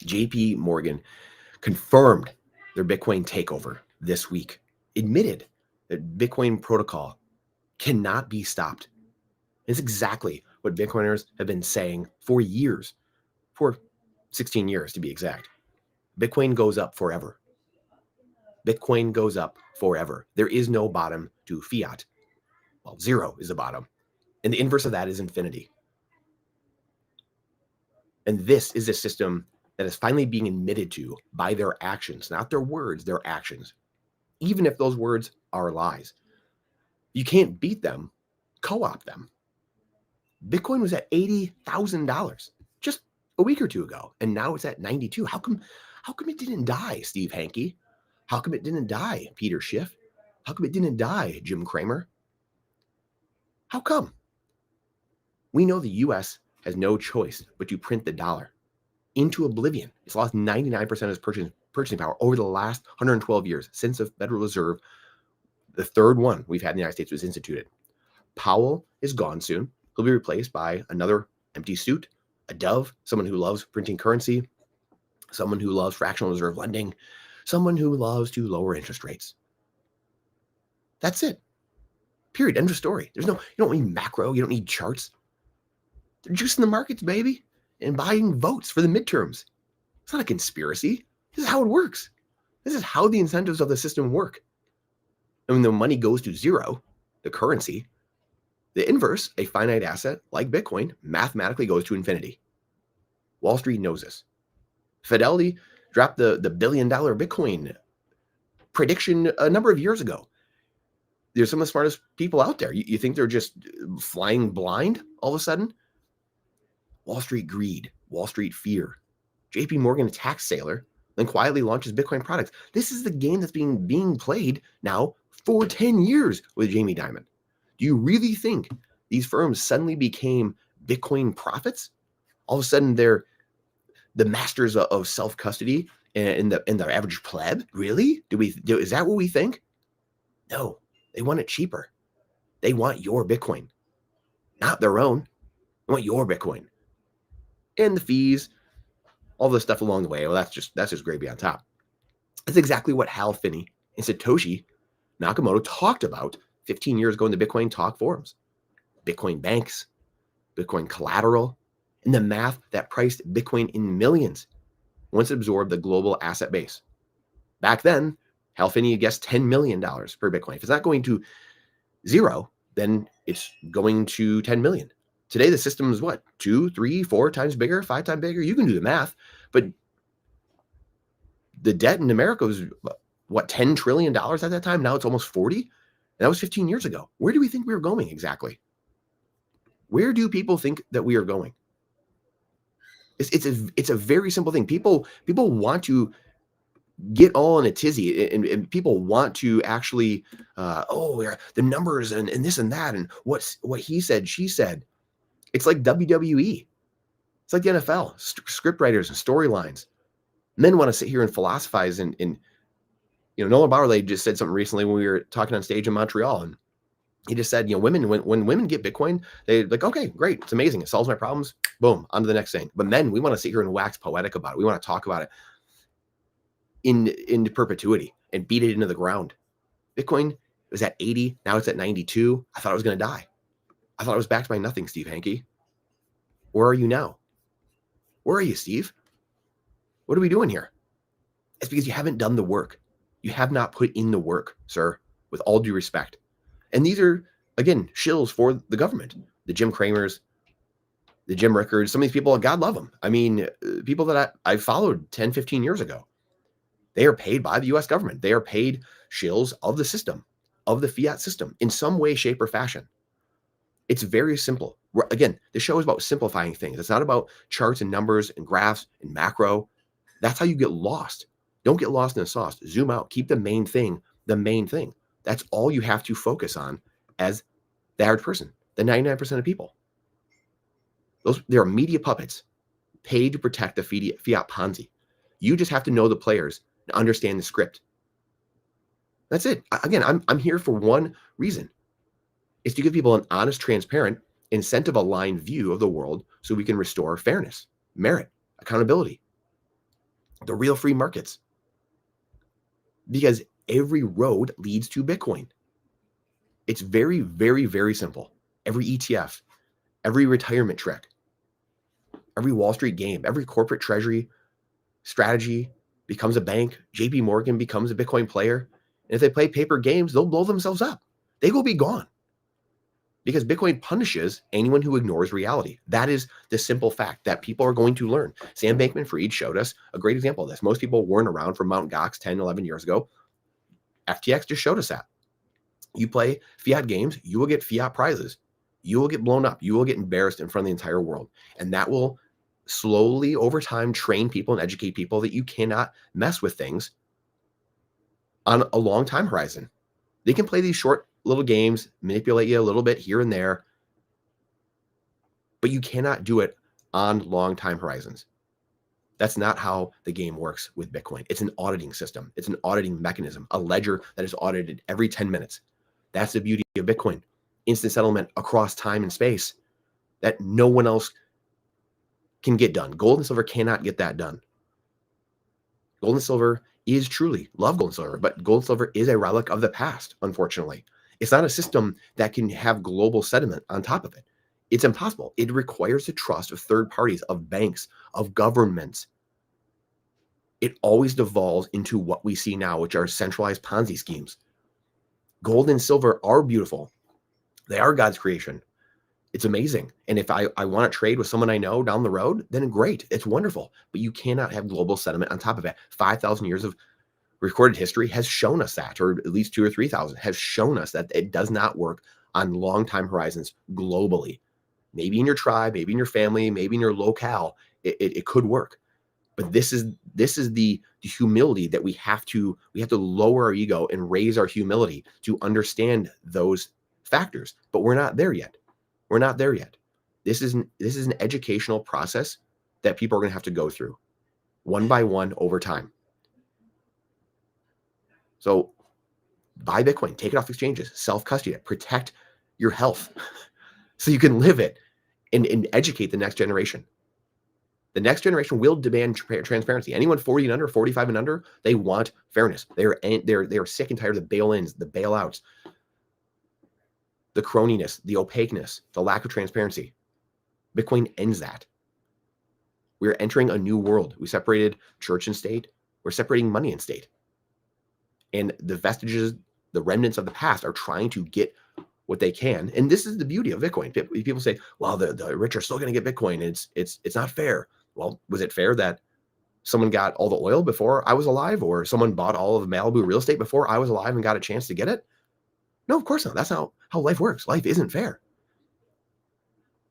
JP Morgan confirmed their Bitcoin takeover this week, admitted that Bitcoin protocol cannot be stopped. It's exactly what Bitcoiners have been saying for years, for 16 years to be exact. Bitcoin goes up forever. Bitcoin goes up forever. There is no bottom to fiat. Well, zero is the bottom. And the inverse of that is infinity. And this is a system that is finally being admitted to by their actions, not their words, their actions. Even if those words are lies. You can't beat them, co-opt them. Bitcoin was at $80,000 just a week or two ago, and now it's at 92. How come it didn't die, Steve Hanke? How come it didn't die, Peter Schiff? How come it didn't die, Jim Cramer? How come? We know the US has no choice but to print the dollar into oblivion. It's lost 99% of its purchasing power over the last 112 years since the Federal Reserve, the third one we've had in the United States, was instituted. Powell is gone soon. He'll be replaced by another empty suit, a dove, someone who loves printing currency, someone who loves fractional reserve lending, someone who loves to lower interest rates. That's it. Period. End of story. You don't need macro. You don't need charts. They're juicing the markets, baby, and buying votes for the midterms. It's not a conspiracy. This is how it works. This is how the incentives of the system work. And when the money goes to zero, the currency, the inverse, a finite asset like Bitcoin, mathematically goes to infinity. Wall Street knows this. Fidelity dropped the $1 billion Bitcoin prediction a number of years ago. They're some of the smartest people out there. You think they're just flying blind all of a sudden? Wall Street greed, Wall Street fear. JP Morgan attacks Saylor, then quietly launches Bitcoin products. This is the game that's being played now for 10 years with Jamie Dimon. Do you really think these firms suddenly became Bitcoin prophets? All of a sudden, they're the masters of self-custody and the average pleb? Really? Is that what we think? No, they want it cheaper. They want your Bitcoin, not their own. They want your Bitcoin. And the fees, all the stuff along the way. Well, that's just gravy on top. That's exactly what Hal Finney and Satoshi Nakamoto talked about 15 years ago in the Bitcoin Talk forums. Bitcoin banks, Bitcoin collateral, and the math that priced Bitcoin in millions once it absorbed the global asset base. Back then, Hal Finney guessed $10 million per Bitcoin. If it's not going to zero, then it's going to 10 million. Today, the system is what? 2, 3, 4 times bigger, 5 times bigger? You can do the math, but the debt in America was what, $10 trillion at that time? Now it's almost 40. And that was 15 years ago. Where do we think we were going exactly? Where do people think that we are going? It's a very simple thing. People want to get all in a tizzy, and people want to actually, the numbers and this and that, and what he said, she said. It's like WWE. It's like the NFL, script writers and storylines. Men want to sit here and philosophize. And Nolan Bowerley just said something recently when we were talking on stage in Montreal, and he just said, women, when women get Bitcoin, they're like, okay, great, it's amazing, it solves my problems, boom, on to the next thing. But men, we want to sit here and wax poetic about it. We want to talk about it into perpetuity and beat it into the ground. Bitcoin was at 80, now it's at 92. I thought I was going to die. I thought I was backed by nothing, Steve Hanke. Where are you now? Where are you, Steve? What are we doing here? It's because you haven't done the work. You have not put in the work, sir, with all due respect. And these are, again, shills for the government. The Jim Cramers, the Jim Rickards, some of these people, God love them. I mean, people that I followed 10, 15 years ago. They are paid by the U.S. government. They are paid shills of the system, of the fiat system, in some way, shape, or fashion. It's very simple. Again, the show is about simplifying things. It's not about charts and numbers and graphs and macro. That's how you get lost. Don't get lost in the sauce. Zoom out. Keep the main thing the main thing. That's all you have to focus on as the average person, the 99% of people. There are media puppets paid to protect the fiat Ponzi. You just have to know the players and understand the script. That's it. Again, I'm here for one reason. It's to give people an honest, transparent, incentive-aligned view of the world so we can restore fairness, merit, accountability. the real free markets, because every road leads to Bitcoin. It's very, very, very simple. Every ETF, every retirement trick, every Wall Street game, every corporate treasury strategy becomes a bank. JP Morgan becomes a Bitcoin player. And if they play paper games, they'll blow themselves up. They will be gone, because Bitcoin punishes anyone who ignores reality. That is the simple fact that people are going to learn. Sam Bankman-Fried showed us a great example of this. Most people weren't around for Mt. Gox 10, 11 years ago. FTX just showed us that. You play fiat games, you will get fiat prizes. You will get blown up. You will get embarrassed in front of the entire world. And that will slowly, over time, train people and educate people that you cannot mess with things on a long time horizon. They can play these short little games, manipulate you a little bit here and there, but you cannot do it on long time horizons. That's not how the game works with Bitcoin. It's an auditing system. It's an auditing mechanism, a ledger that is audited every 10 minutes. That's the beauty of Bitcoin. Instant settlement across time and space that no one else can get done. Gold and silver cannot get that done. Gold and silver is truly, love gold and silver, but gold and silver is a relic of the past, unfortunately. It's not a system that can have global settlement on top of it. It's impossible. It requires the trust of third parties, of banks, of governments. It always devolves into what we see now, which are centralized Ponzi schemes. Gold and silver are beautiful. They are God's creation. It's amazing. And if I want to trade with someone I know down the road, then great. It's wonderful. But you cannot have global settlement on top of it. 5,000 years of recorded history has shown us that, or at least 2,000 or 3,000 has shown us that it does not work on long time horizons globally. Maybe in your tribe, maybe in your family, maybe in your locale, it could work. But this is the humility that we have to lower our ego and raise our humility to understand those factors. But we're not there yet. We're not there yet. This is an educational process that people are going to have to go through one by one over time. So buy Bitcoin, take it off exchanges, self-custody it, protect your health so you can live it and educate the next generation. The next generation will demand transparency. Anyone 40 and under, 45 and under, they want fairness. They're sick and tired of the bail-ins, the bailouts, the croniness, the opaqueness, the lack of transparency. Bitcoin ends that. We're entering a new world. We separated church and state. We're separating money and state. And the vestiges, the remnants of the past are trying to get what they can. And this is the beauty of Bitcoin. People say, well, the rich are still going to get Bitcoin. And it's not fair. Well, was it fair that someone got all the oil before I was alive, or someone bought all of Malibu real estate before I was alive and got a chance to get it? No, of course not. That's not how life works. Life isn't fair.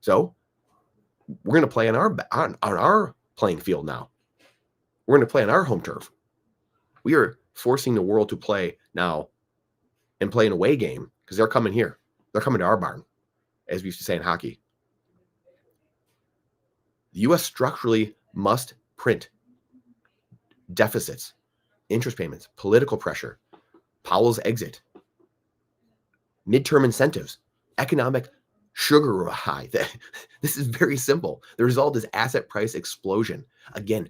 So we're going to play on our playing field now. We're going to play on our home turf. We are forcing the world to play now and play an away game, because they're coming here. They're coming to our barn, as we used to say in hockey. The U.S. structurally must print deficits, interest payments, political pressure, Powell's exit, midterm incentives, economic sugar high. This is very simple. The result is asset price explosion. Again,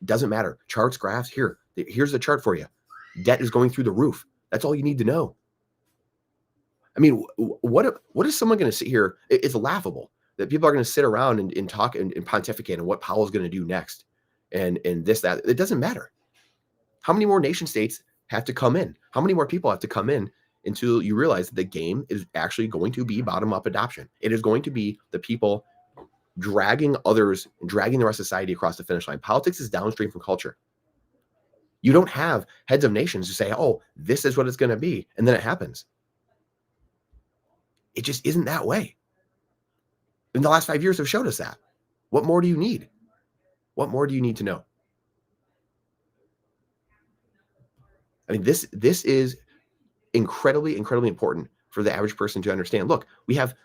doesn't matter. Charts, graphs, here's the chart for you. Debt is going through the roof. That's all you need to know. I mean, what is someone going to sit here? It's laughable that people are going to sit around and talk and pontificate on what Powell's going to do next and this, that. It doesn't matter. How many more nation states have to come in? How many more people have to come in until you realize that the game is actually going to be bottom-up adoption? It is going to be the people dragging others, dragging the rest of society across the finish line. Politics is downstream from culture. You don't have heads of nations who say, oh, this is what it's going to be, and then it happens. It just isn't that way. And the last 5 years have showed us that. What more do you need? What more do you need to know? I mean, this is incredibly, incredibly important for the average person to understand. Look, we have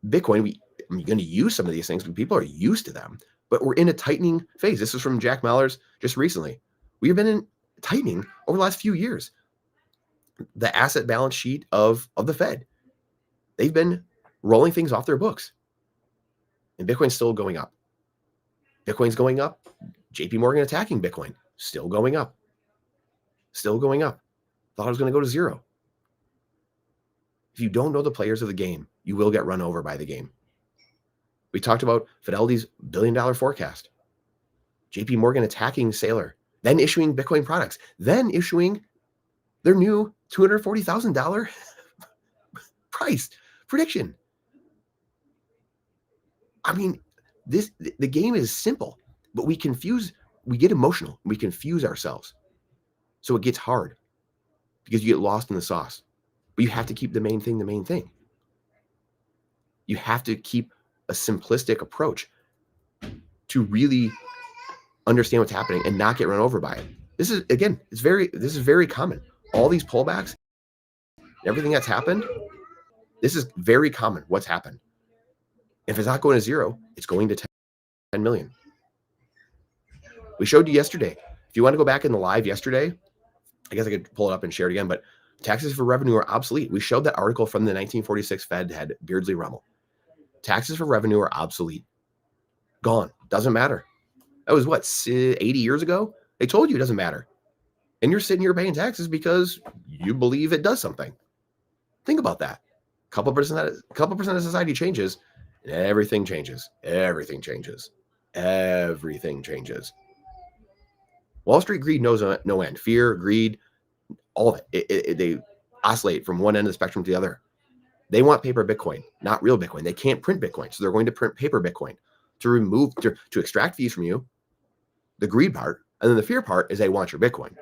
Bitcoin. I'm going to use some of these things, but people are used to them. But we're in a tightening phase. This is from Jack Mallers just recently. We've been in tightening over the last few years. The asset balance sheet of the Fed, they've been rolling things off their books. And Bitcoin's still going up. Bitcoin's going up JP Morgan attacking Bitcoin, still going up. Still going up. Thought it was going to go to zero. If you don't know the players of the game, you will get run over by the game. We talked about Fidelity's billion-dollar forecast. JP Morgan attacking Saylor, then issuing Bitcoin products, then issuing their new $240,000 price prediction. I mean, the game is simple, but we get emotional, we confuse ourselves. So it gets hard because you get lost in the sauce. But you have to keep the main thing the main thing. You have to keep a simplistic approach to really understand what's happening and not get run over by it. This is, again, this is very common. All these pullbacks, everything that's happened, this is very common what's happened. If it's not going to zero, it's going to 10 million. We showed you yesterday. If you want to go back in the live yesterday, I guess I could pull it up and share it again, but taxes for revenue are obsolete. We showed that article from the 1946 Fed head, Beardsley Rummel. Taxes for revenue are obsolete. Gone. Doesn't matter. That was what, 80 years ago? They told you it doesn't matter. And you're sitting here paying taxes because you believe it does something. Think about that. Couple percent of society changes, and everything changes. Everything changes. Everything changes. Wall Street greed knows no end. Fear, greed, all of it. They oscillate from one end of the spectrum to the other. They want paper Bitcoin, not real Bitcoin. They can't print Bitcoin, so they're going to print paper Bitcoin to extract fees from you, the greed part, and then the fear part is they want your Bitcoin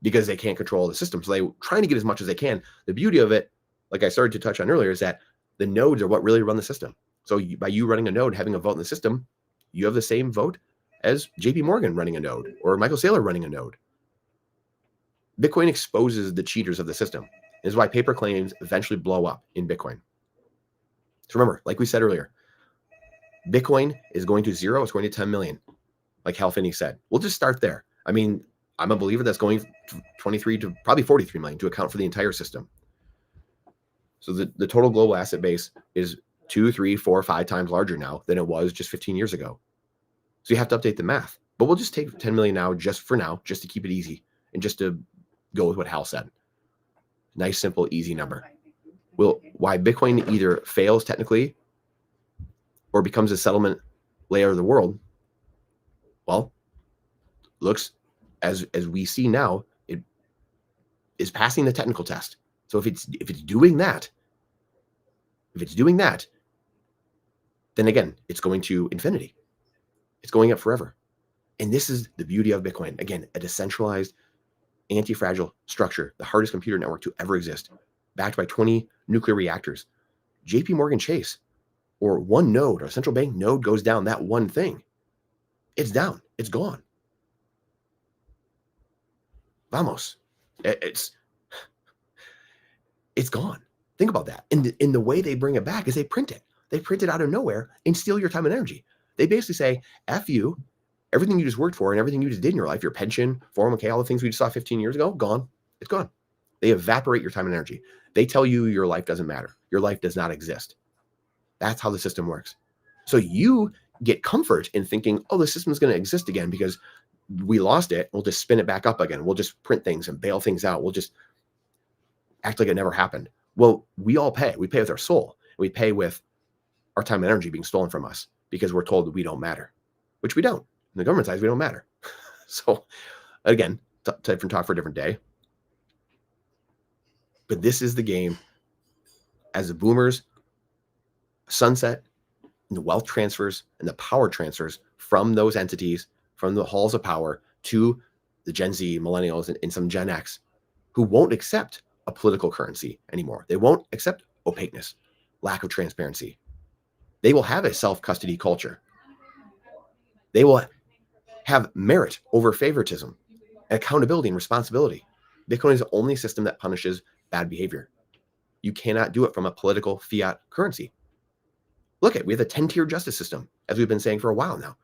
because they can't control the system. So they're trying to get as much as they can. The beauty of it, like I started to touch on earlier, is that the nodes are what really run the system. So by you running a node, having a vote in the system, you have the same vote as JP Morgan running a node or Michael Saylor running a node. Bitcoin exposes the cheaters of the system. This is why paper claims eventually blow up in Bitcoin. So remember, like we said earlier, Bitcoin is going to zero. It's going to 10 million, like Hal Finney said. We'll just start there. I mean, I'm a believer that's going 23 to probably 43 million to account for the entire system. So the total global asset base is 2, 3, 4, 5 times larger now than it was just 15 years ago. So you have to update the math. But we'll just take 10 million now, just to keep it easy and just to go with what Hal said. Nice, simple, easy number. Well, why Bitcoin either fails technically or becomes a settlement layer of the world, well, looks as we see now, it is passing the technical test. So if it's doing that, then again, it's going to infinity. It's going up forever. And this is the beauty of Bitcoin. Again, a decentralized, anti-fragile structure, the hardest computer network to ever exist, backed by 20 nuclear reactors. JP Morgan Chase, or one node, or central bank node goes down, that one thing, it's down, it's gone. Vamos. It's gone. Think about that. And the way they bring it back is they print it. They print it out of nowhere and steal your time and energy. They basically say, F you, everything you just worked for and everything you just did in your life, your pension, 401k, all the things we just saw 15 years ago, gone. It's gone. They evaporate your time and energy. They tell you your life doesn't matter. Your life does not exist. That's how the system works. So you get comfort in thinking, oh, the system's going to exist again because we lost it. We'll just spin it back up again. We'll just print things and bail things out. We'll just act like it never happened. Well, we all pay. We pay with our soul. We pay with our time and energy being stolen from us because we're told that we don't matter, which we don't. In the government's eyes, we don't matter. So again, different talk for a different day. But this is the game. As the boomers sunset, and the wealth transfers and the power transfers from those entities, from the halls of power to the Gen Z, millennials, and some Gen X who won't accept a political currency anymore. They won't accept opaqueness, lack of transparency. They will have a self-custody culture. They will have merit over favoritism, accountability and responsibility. Bitcoin is the only system that punishes bad behavior. You cannot do it from a political fiat currency. Look at, we have a 10-tier justice system, as we've been saying for a while now.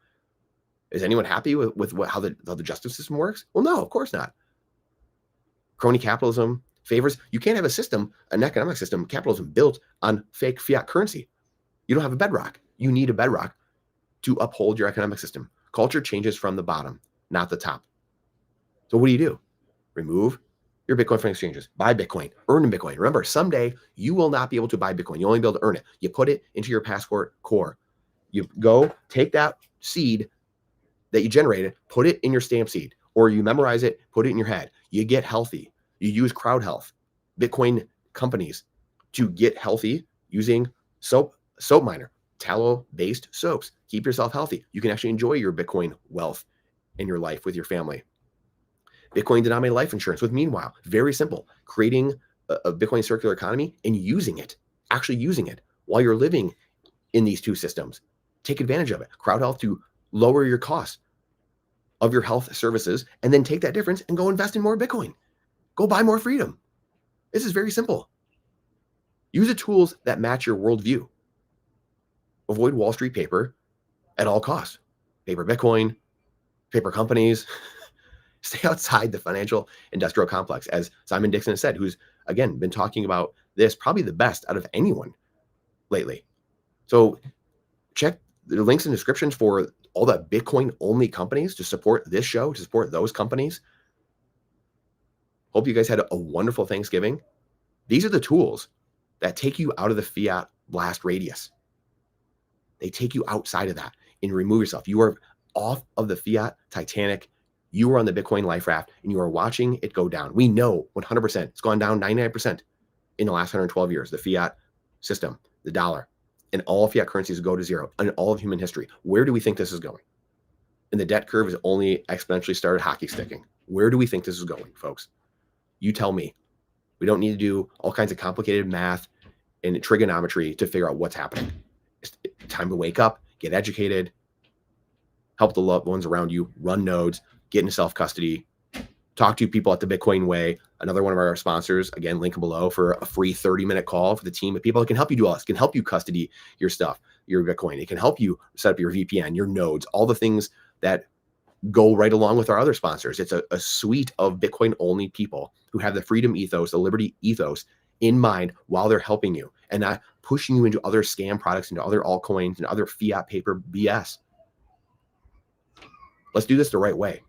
Is anyone happy with how the justice system works? Well, no, of course not. Crony capitalism favors, you can't have a system, an economic system, capitalism built on fake fiat currency. You don't have a bedrock. You need a bedrock to uphold your economic system. Culture changes from the bottom. not the top. So what do? Remove your Bitcoin from exchanges. Buy Bitcoin. Earn in Bitcoin. Remember, someday you will not be able to buy Bitcoin. You'll only be able to earn it. You put it into your Passport core. You go take that seed that you generated, put it in your stamp seed, or you memorize it, put it in your head. You get healthy. You use crowd health, Bitcoin companies to get healthy using soap miner, tallow-based soaps. Keep yourself healthy. You can actually enjoy your Bitcoin wealth in your life with your family. Bitcoin denominated life insurance with Meanwhile. Very simple. Creating a Bitcoin circular economy and using it, actually using it while you're living in these two systems. Take advantage of it. Crowd health to lower your costs of your health services, and then take that difference and go invest in more Bitcoin. Go buy more freedom. This is very simple. Use the tools that match your worldview. Avoid Wall Street paper at all costs. Paper Bitcoin, paper companies. Stay outside the financial industrial complex, as Simon Dixon has said, who's, again, been talking about this probably the best out of anyone lately. So check the links in the descriptions for all the Bitcoin-only companies to support this show, to support those companies. Hope you guys had a wonderful Thanksgiving. These are the tools that take you out of the fiat blast radius. They take you outside of that and remove yourself. You are off of the fiat Titanic. You are on the Bitcoin life raft and you are watching it go down. We know 100%. It's gone down 99% in the last 112 years. The fiat system, the dollar, and all fiat currencies go to zero in all of human history. Where do we think this is going? And the debt curve has only exponentially started hockey sticking. Where do we think this is going, folks? You tell me. We don't need to do all kinds of complicated math and trigonometry to figure out what's happening. It's time to wake up, get educated, help the loved ones around you, run nodes, get into self-custody, talk to people at the Bitcoin Way, another one of our sponsors, again, link below for a free 30-minute call for the team of people that can help you do all this, can help you custody your stuff, your Bitcoin. It can help you set up your VPN, your nodes, all the things that go right along with our other sponsors. It's a suite of Bitcoin-only people who have the freedom ethos, the liberty ethos in mind while they're helping you and not pushing you into other scam products, into other altcoins and other fiat paper BS. Let's do this the right way.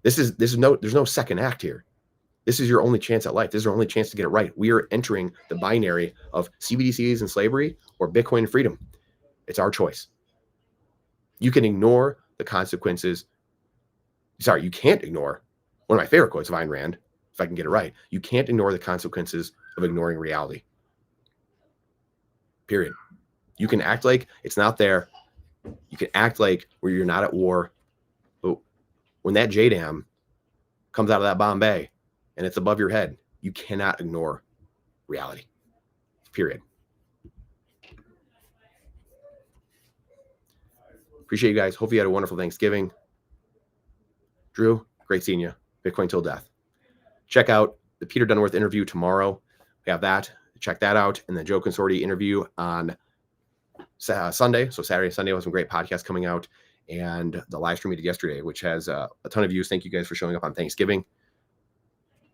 There's no second act here. This is your only chance at life. This is your only chance to get it right. We are entering the binary of CBDCs and slavery or Bitcoin and freedom. It's our choice. You can ignore the consequences. Sorry, you can't ignore one of my favorite quotes of Ayn Rand, if I can get it right. You can't ignore the consequences of ignoring reality. Period. You can act like it's not there. You can act like where you're not at war. But when that JDAM comes out of that Bombay and it's above your head, you cannot ignore reality. Period. Appreciate you guys. Hope you had a wonderful Thanksgiving. Drew, great seeing you. Bitcoin till death. Check out the Peter Dunworth interview tomorrow. We have that. Check that out. And the Joe Consorti interview on Sunday. So Saturday and Sunday was some great podcasts coming out. And the live stream we did yesterday, which has a ton of views. Thank you guys for showing up on Thanksgiving.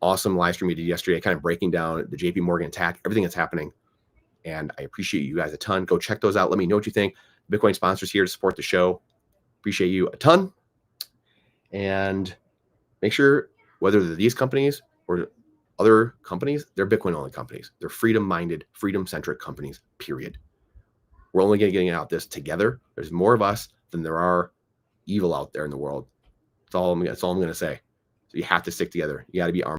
Awesome live stream we did yesterday, kind of breaking down the JP Morgan attack, everything that's happening. And I appreciate you guys a ton. Go check those out. Let me know what you think. Bitcoin sponsors here to support the show. Appreciate you a ton. And make sure, whether they're these companies or other companies, they're Bitcoin-only companies. They're freedom-minded, freedom-centric companies, period. We're only going to get out this together. There's more of us than there are evil out there in the world. That's all I'm going to say. So you have to stick together. You got to be armed.